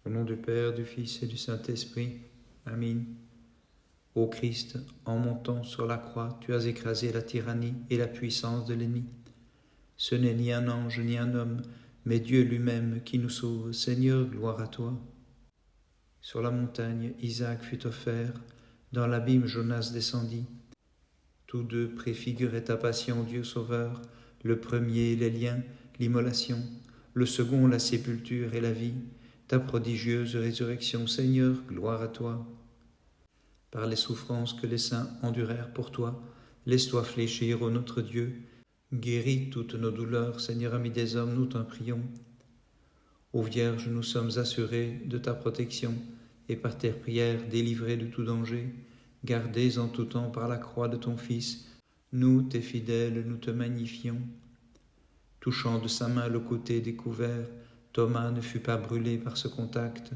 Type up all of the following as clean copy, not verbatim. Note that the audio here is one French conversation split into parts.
Au nom du Père, du Fils et du Saint-Esprit. Amen. Ô Christ, en montant sur la croix, tu as écrasé la tyrannie et la puissance de l'ennemi. Ce n'est ni un ange ni un homme, mais Dieu lui-même qui nous sauve. Seigneur, gloire à toi. Sur la montagne, Isaac fut offert, dans l'abîme Jonas descendit. Tous deux préfiguraient ta passion, Dieu Sauveur, le premier les liens, l'immolation, le second la sépulture et la vie, ta prodigieuse résurrection, Seigneur, gloire à toi. Par les souffrances que les saints endurèrent pour toi, laisse-toi fléchir, ô notre Dieu, guéris toutes nos douleurs, Seigneur ami des hommes, nous t'en prions. Ô Vierge, nous sommes assurés de ta protection, et par tes prières délivrés de tout danger, gardés en tout temps par la croix de ton Fils, nous, tes fidèles, nous te magnifions. Touchant de sa main le côté découvert, Thomas ne fut pas brûlé par ce contact,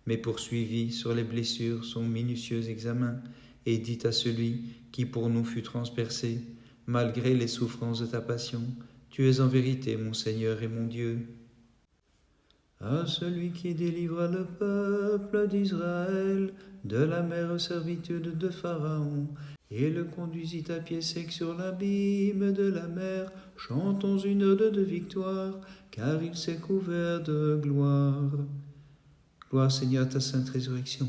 mais poursuivit sur les blessures son minutieux examen, et dit à celui qui pour nous fut transpercé, malgré les souffrances de ta passion, tu es en vérité mon Seigneur et mon Dieu. À celui qui délivra le peuple d'Israël de la mère servitude de Pharaon, et le conduisit à pied sec sur l'abîme de la mer, chantons une ode de victoire, car il s'est couvert de gloire. Gloire Seigneur à ta sainte résurrection.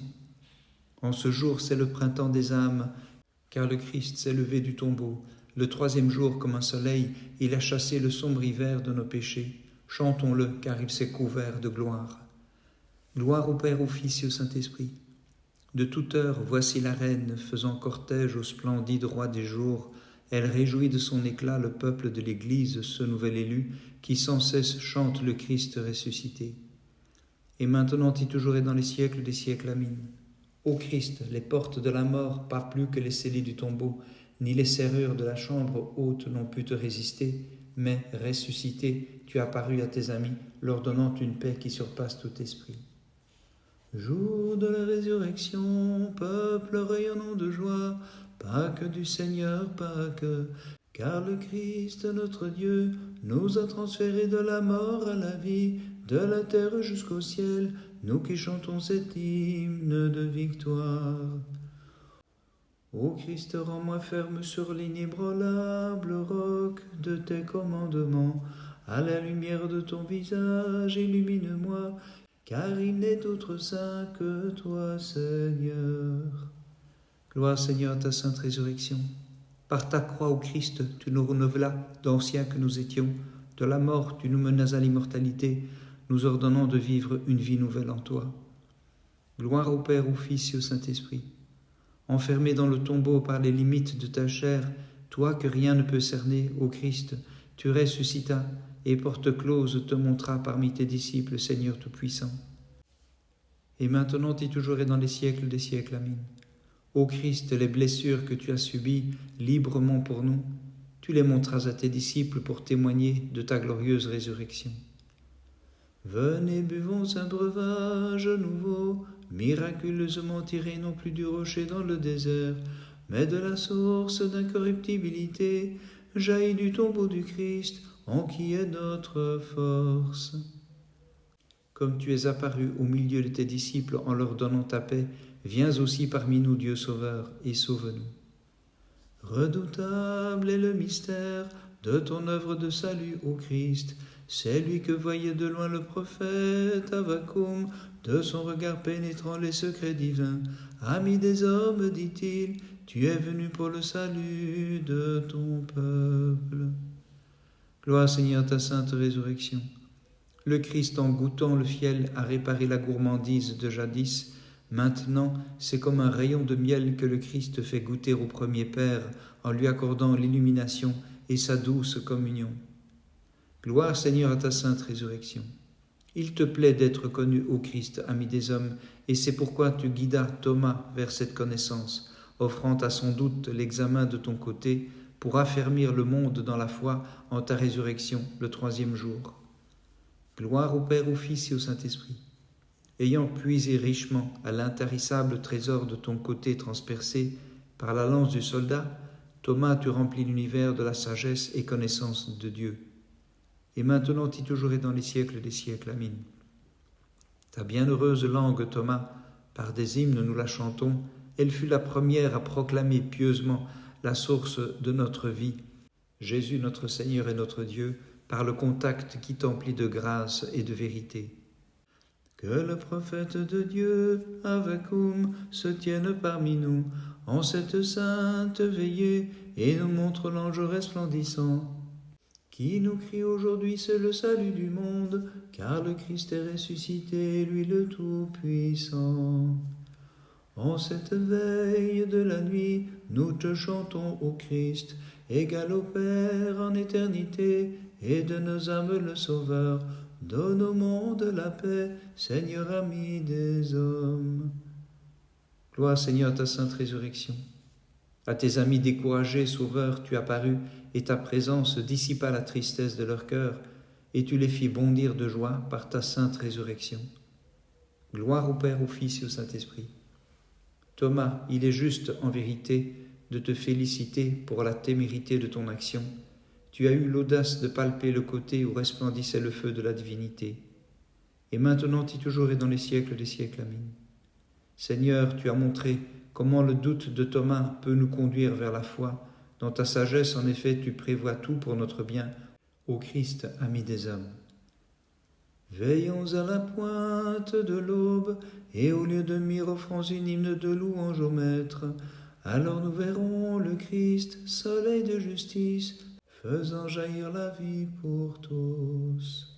En ce jour, c'est le printemps des âmes, car le Christ s'est levé du tombeau. Le troisième jour, comme un soleil, il a chassé le sombre hiver de nos péchés. Chantons-le, car il s'est couvert de gloire. Gloire au Père, au Fils et au Saint-Esprit. De toute heure, voici la reine, faisant cortège au splendide roi des jours. Elle réjouit de son éclat le peuple de l'Église, ce nouvel élu, qui sans cesse chante le Christ ressuscité. Et maintenant et toujours et dans les siècles des siècles. Amen. Ô Christ, les portes de la mort, pas plus que les scellés du tombeau, ni les serrures de la chambre haute n'ont pu te résister, mais, ressuscité, tu as paru à tes amis, leur donnant une paix qui surpasse tout esprit. Jour de la résurrection, peuple rayonnant de joie, Pâques du Seigneur, Pâques, car le Christ, notre Dieu, nous a transférés de la mort à la vie, de la terre jusqu'au ciel, nous qui chantons cet hymne de victoire. Ô Christ, rends-moi ferme sur l'inébranlable roc de tes commandements, à la lumière de ton visage, illumine-moi, car il n'est autre saint que toi, Seigneur. Gloire, Seigneur, à ta sainte résurrection. Par ta croix, ô Christ, tu nous renouvelas, d'anciens que nous étions. De la mort, tu nous menas à l'immortalité, nous ordonnant de vivre une vie nouvelle en toi. Gloire au Père, au Fils et au Saint-Esprit. Enfermé dans le tombeau par les limites de ta chair, toi que rien ne peut cerner, ô Christ, tu ressuscitas, et porte close te montra parmi tes disciples, Seigneur Tout-Puissant. Et maintenant et toujours et dans les siècles des siècles. Amen. Ô Christ, les blessures que tu as subies librement pour nous, tu les montras à tes disciples pour témoigner de ta glorieuse résurrection. Venez, buvons un breuvage nouveau, miraculeusement tiré non plus du rocher dans le désert, mais de la source d'incorruptibilité, jaillit du tombeau du Christ, en qui est notre force. Comme tu es apparu au milieu de tes disciples en leur donnant ta paix, viens aussi parmi nous, Dieu Sauveur, et sauve-nous. Redoutable est le mystère de ton œuvre de salut, ô Christ, c'est lui que voyait de loin le prophète Avvakum, de son regard pénétrant les secrets divins. Ami des hommes, dit-il, tu es venu pour le salut de ton peuple. Gloire Seigneur à ta sainte résurrection. Le Christ, en goûtant le fiel, a réparé la gourmandise de jadis. Maintenant, c'est comme un rayon de miel que le Christ fait goûter au premier Père en lui accordant l'illumination et sa douce communion. Gloire Seigneur à ta sainte résurrection. Il te plaît d'être connu, ô Christ, ami des hommes, et c'est pourquoi tu guidas Thomas vers cette connaissance, offrant à son doute l'examen de ton côté pour affermir le monde dans la foi en ta résurrection le troisième jour. Gloire au Père, au Fils et au Saint-Esprit. Ayant puisé richement à l'intarissable trésor de ton côté transpercé par la lance du soldat, Thomas, tu remplis l'univers de la sagesse et connaissance de Dieu. Et maintenant et toujours et dans les siècles des siècles. Amen. Ta bienheureuse langue, Thomas, par des hymnes nous la chantons, elle fut la première à proclamer pieusement la source de notre vie. Jésus notre Seigneur et notre Dieu, par le contact qui t'emplit de grâce et de vérité. Que le prophète de Dieu, Avacum, se tienne parmi nous en cette sainte veillée et nous montre l'ange resplendissant, qui nous crie aujourd'hui c'est le salut du monde, car le Christ est ressuscité, lui le Tout-Puissant. En cette veille de la nuit, nous te chantons au Christ, égal au Père en éternité, et de nos âmes le Sauveur. Donne au monde la paix, Seigneur ami des hommes. Gloire Seigneur à ta sainte résurrection. À tes amis découragés, Sauveur, tu apparus, et ta présence dissipa la tristesse de leur cœur, et tu les fis bondir de joie par ta sainte résurrection. Gloire au Père, au Fils et au Saint-Esprit. Thomas, il est juste en vérité de te féliciter pour la témérité de ton action. Tu as eu l'audace de palper le côté où resplendissait le feu de la divinité. Et maintenant et toujours et dans les siècles des siècles. Amen. Seigneur, tu as montré comment le doute de Thomas peut nous conduire vers la foi. Dans ta sagesse, en effet, tu prévois tout pour notre bien. Ô Christ, ami des hommes. Veillons à la pointe de l'aube, et au lieu de myrrhe offrons une hymne de louange au Maître. Alors nous verrons le Christ, soleil de justice, faisant jaillir la vie pour tous.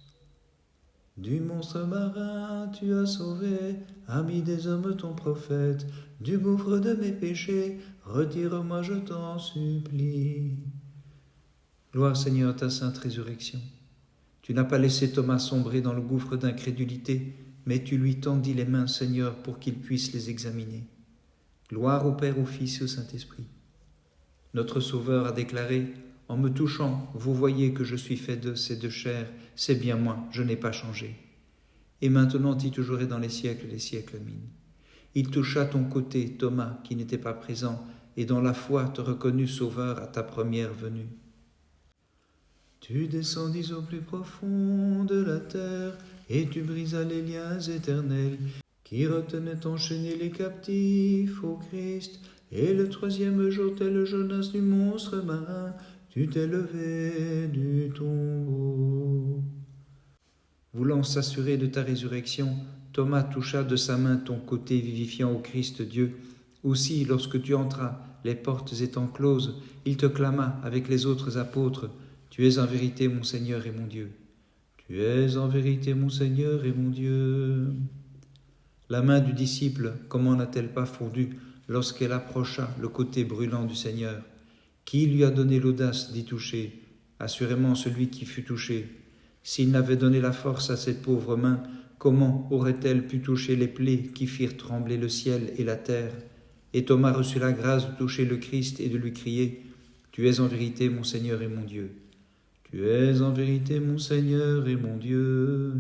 Du monstre marin tu as sauvé, ami des hommes ton prophète, du gouffre de mes péchés, retire-moi je t'en supplie. Gloire Seigneur à ta sainte résurrection. Tu n'as pas laissé Thomas sombrer dans le gouffre d'incrédulité, mais tu lui tendis les mains, Seigneur, pour qu'il puisse les examiner. Gloire au Père, au Fils et au Saint-Esprit. Notre Sauveur a déclaré, en me touchant, vous voyez que je suis fait d'os et de chair, c'est bien moi, je n'ai pas changé. Et maintenant y toujours et dans les siècles des siècles. Amen. Il toucha ton côté, Thomas, qui n'était pas présent, et dans la foi te reconnut Sauveur à ta première venue. Tu descendis au plus profond de la terre, et tu brisas les liens éternels, qui retenaient enchaînés les captifs au Christ, et le troisième jour, tel Jonas du monstre marin, tu t'es levé du tombeau. Voulant s'assurer de ta résurrection, Thomas toucha de sa main ton côté vivifiant au Christ Dieu. Aussi, lorsque tu entras, les portes étant closes, il te clama avec les autres apôtres, « Tu es en vérité mon Seigneur et mon Dieu. Tu es en vérité mon Seigneur et mon Dieu. » La main du disciple, comment n'a-t-elle pas fondu lorsqu'elle approcha le côté brûlant du Seigneur? Qui lui a donné l'audace d'y toucher? Assurément celui qui fut touché. S'il n'avait donné la force à cette pauvre main, comment aurait-elle pu toucher les plaies qui firent trembler le ciel et la terre? Et Thomas reçut la grâce de toucher le Christ et de lui crier, « Tu es en vérité mon Seigneur et mon Dieu. Tu es en vérité mon Seigneur et mon Dieu. »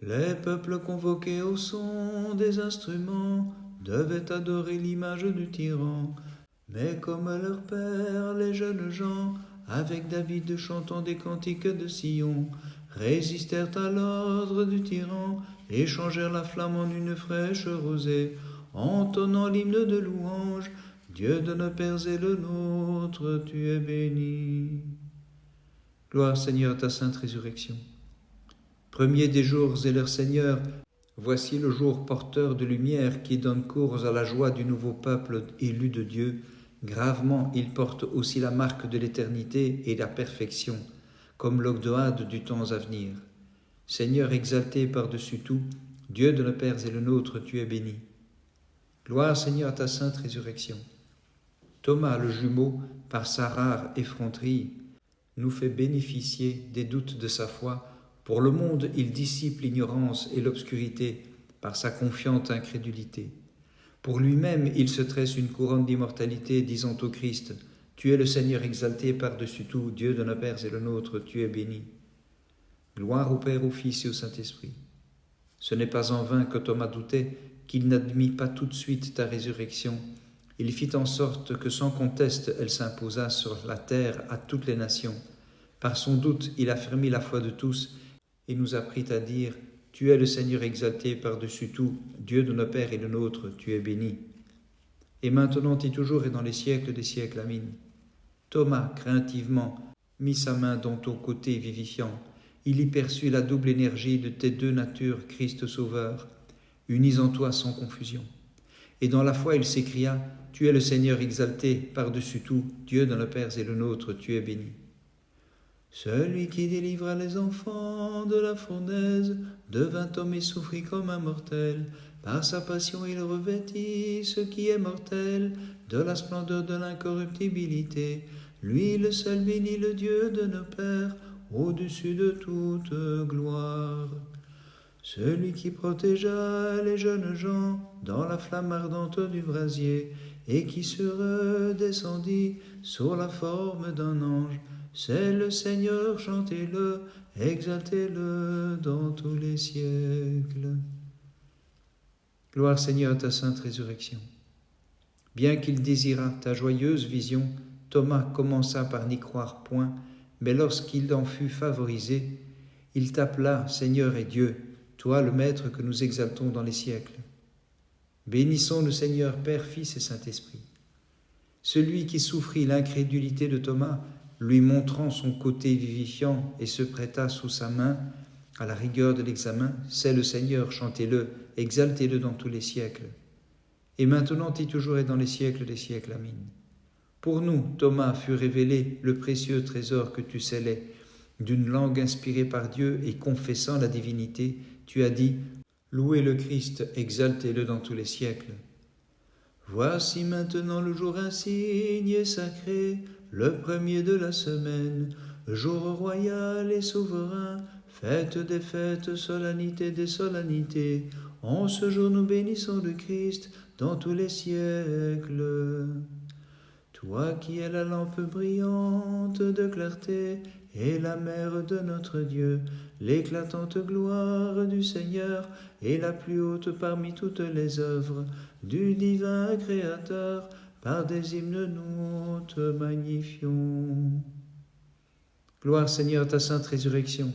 Les peuples convoqués au son des instruments devaient adorer l'image du tyran. Mais comme leur père, les jeunes gens, avec David chantant des cantiques de Sion, résistèrent à l'ordre du tyran et changèrent la flamme en une fraîche rosée, entonnant l'hymne de louange. Dieu de nos pères et le nôtre, tu es béni. Gloire Seigneur à ta sainte résurrection. Premier des jours et leur Seigneur, voici le jour porteur de lumière qui donne cours à la joie du nouveau peuple élu de Dieu. Gravement, il porte aussi la marque de l'éternité et la perfection, comme l'Ogdoade du temps à venir. Seigneur exalté par-dessus tout, Dieu de nos pères et le nôtre, tu es béni. Gloire Seigneur à ta sainte résurrection. Thomas le jumeau, par sa rare effronterie, nous fait bénéficier des doutes de sa foi. Pour le monde, il dissipe l'ignorance et l'obscurité par sa confiante incrédulité. Pour lui-même, il se tresse une couronne d'immortalité, disant au Christ, « Tu es le Seigneur exalté par-dessus tout, Dieu de nos pères et le nôtre, tu es béni. » Gloire au Père, au Fils et au Saint-Esprit. Ce n'est pas en vain que Thomas doutait, qu'il n'admit pas tout de suite ta résurrection. Il fit en sorte que sans conteste elle s'imposa sur la terre à toutes les nations. Par son doute, il affermit la foi de tous et nous apprit à dire « tu es le Seigneur exalté par-dessus tout, Dieu de nos pères et le nôtre, tu es béni. Et maintenant et toujours et dans les siècles des siècles, amin. Thomas, craintivement, mit sa main dans ton côté vivifiant. Il y perçut la double énergie de tes deux natures, Christ Sauveur, unies en toi sans confusion. Et dans la foi, il s'écria, tu es le Seigneur exalté par-dessus tout, Dieu de nos pères et le nôtre, tu es béni. Celui qui délivra les enfants de la fournaise devint homme et souffrit comme un mortel. Par sa passion, il revêtit ce qui est mortel de la splendeur de l'incorruptibilité. Lui, le seul béni, le Dieu de nos pères, au-dessus de toute gloire. Celui qui protégea les jeunes gens dans la flamme ardente du brasier et qui se redescendit sur la forme d'un ange, c'est le Seigneur, chantez-le, exaltez-le dans tous les siècles. Gloire Seigneur à ta sainte résurrection. Bien qu'il désirât ta joyeuse vision, Thomas commença par n'y croire point, mais lorsqu'il en fut favorisé, il t'appela Seigneur et Dieu, toi le Maître que nous exaltons dans les siècles. Bénissons le Seigneur, Père, Fils et Saint-Esprit. Celui qui souffrit l'incrédulité de Thomas, lui montrant son côté vivifiant et se prêta sous sa main à la rigueur de l'examen, c'est le Seigneur, chantez-le, exaltez-le dans tous les siècles. Et maintenant et toujours et dans les siècles des siècles, amin. Pour nous, Thomas, fut révélé le précieux trésor que tu scellais. D'une langue inspirée par Dieu et confessant la divinité, tu as dit « Louez le Christ, exaltez-le dans tous les siècles ». Voici maintenant le jour insigne et sacré, le premier de la semaine, jour royal et souverain, fête des fêtes, solennité des solennités. En ce jour nous bénissons le Christ dans tous les siècles. Toi qui es la lampe brillante de clarté et la mère de notre Dieu, l'éclatante gloire du Seigneur et la plus haute parmi toutes les œuvres du divin Créateur, par des hymnes nous te magnifions. Gloire Seigneur à ta sainte résurrection.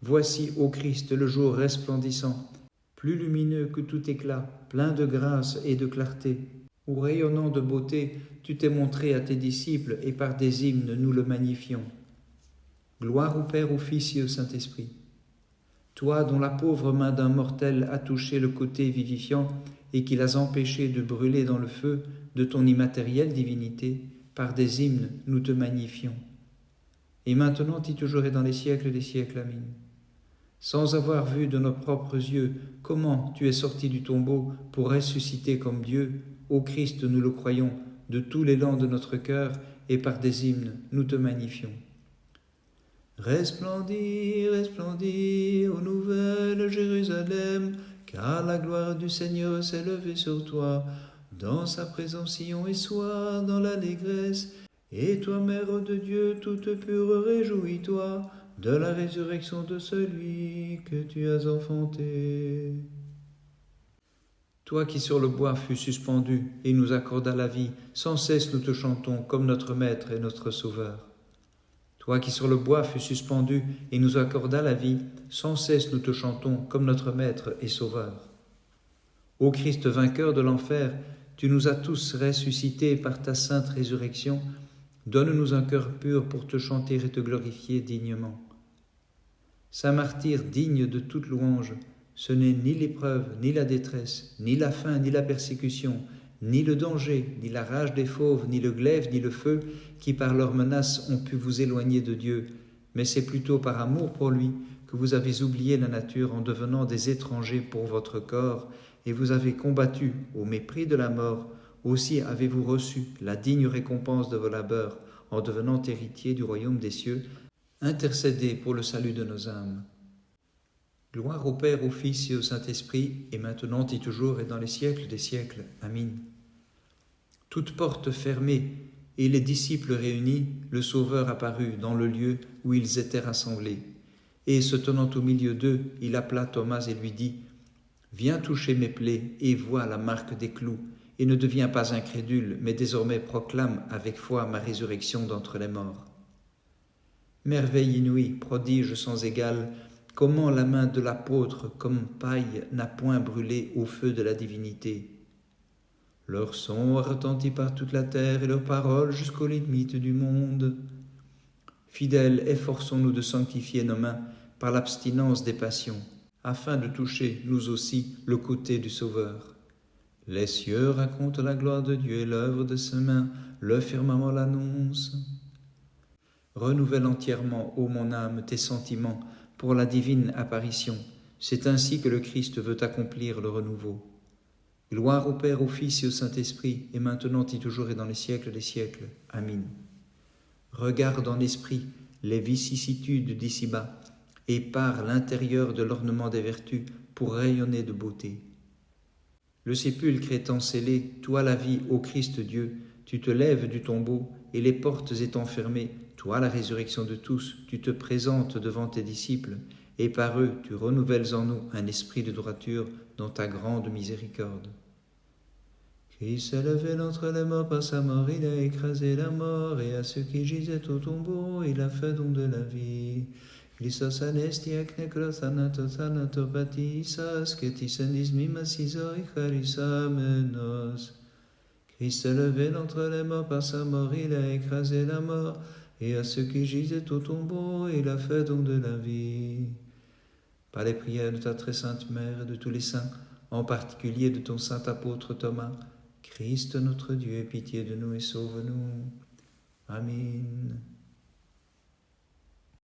Voici, ô Christ, le jour resplendissant, plus lumineux que tout éclat, plein de grâce et de clarté, où rayonnant de beauté, tu t'es montré à tes disciples et par des hymnes nous le magnifions. Gloire au Père, au Fils et au Saint-Esprit. Toi dont la pauvre main d'un mortel a touché le côté vivifiant et qui l'as empêché de brûler dans le feu de ton immatérielle divinité, par des hymnes nous te magnifions. Et maintenant et toujours et dans les siècles des siècles, amin. Sans avoir vu de nos propres yeux comment tu es sorti du tombeau pour ressusciter comme Dieu, ô Christ, nous le croyons, de tout l'élan de notre cœur, et par des hymnes, nous te magnifions. Resplendis, resplendis, ô nouvelle Jérusalem, car la gloire du Seigneur s'est levée sur toi. Dans sa présence, Sion et sois dans l'allégresse, et toi, Mère de Dieu, toute pure, réjouis-toi de la résurrection de celui que tu as enfanté. Toi qui sur le bois fus suspendu et nous accorda la vie, sans cesse nous te chantons comme notre Maître et notre Sauveur. Toi qui sur le bois fus suspendu et nous accorda la vie, sans cesse nous te chantons comme notre Maître et Sauveur. Ô Christ vainqueur de l'enfer, tu nous as tous ressuscités par ta sainte résurrection. Donne-nous un cœur pur pour te chanter et te glorifier dignement. Saint martyr digne de toute louange, ce n'est ni l'épreuve, ni la détresse, ni la faim, ni la persécution, ni le danger, ni la rage des fauves, ni le glaive, ni le feu, qui par leurs menaces ont pu vous éloigner de Dieu, mais c'est plutôt par amour pour lui que vous avez oublié la nature en devenant des étrangers pour votre corps, et vous avez combattu au mépris de la mort. Aussi avez-vous reçu la digne récompense de vos labeurs en devenant héritier du royaume des cieux. Intercédez pour le salut de nos âmes. Gloire au Père, au Fils et au Saint-Esprit, et maintenant et toujours et dans les siècles des siècles. Amin. Toute porte fermée et les disciples réunis, le Sauveur apparut dans le lieu où ils étaient rassemblés. Et se tenant au milieu d'eux, il appela Thomas et lui dit « Viens toucher mes plaies et vois la marque des clous, et ne deviens pas incrédule, mais désormais proclame avec foi ma résurrection d'entre les morts. » Merveille inouïe, prodige sans égal, comment la main de l'apôtre comme paille n'a point brûlé au feu de la divinité. Leur son a retenti par toute la terre et leurs paroles jusqu'aux limites du monde. Fidèles, efforçons-nous de sanctifier nos mains par l'abstinence des passions, afin de toucher, nous aussi, le côté du Sauveur. Les cieux racontent la gloire de Dieu et l'œuvre de ses mains, le firmament l'annonce. Renouvelle entièrement, ô mon âme, tes sentiments pour la divine apparition. C'est ainsi que le Christ veut accomplir le renouveau. Gloire au Père, au Fils et au Saint-Esprit, et maintenant et toujours et dans les siècles des siècles. Amen. Regarde en esprit les vicissitudes d'ici-bas, et par l'intérieur de l'ornement des vertus pour rayonner de beauté. Le sépulcre étant scellé, toi la vie, ô Christ Dieu, tu te lèves du tombeau, et les portes étant fermées, toi la résurrection de tous, tu te présentes devant tes disciples, et par eux tu renouvelles en nous un esprit de droiture dans ta grande miséricorde. Christ s'est levé d'entre les morts par sa mort, il a écrasé la mort, et à ceux qui gisaient au tombeau, il a fait don de la vie. Christos anestia knekros anatopatisas, ketis enis mimasisor icharis amenos. Christ s'est levé d'entre les morts par sa mort, il a écrasé la mort, et à ceux qui gisaient au tombeau, il a fait don de la vie. Par les prières de ta très sainte Mère et de tous les saints, en particulier de ton saint apôtre Thomas, Christ notre Dieu, aie pitié de nous et sauve-nous. Amen.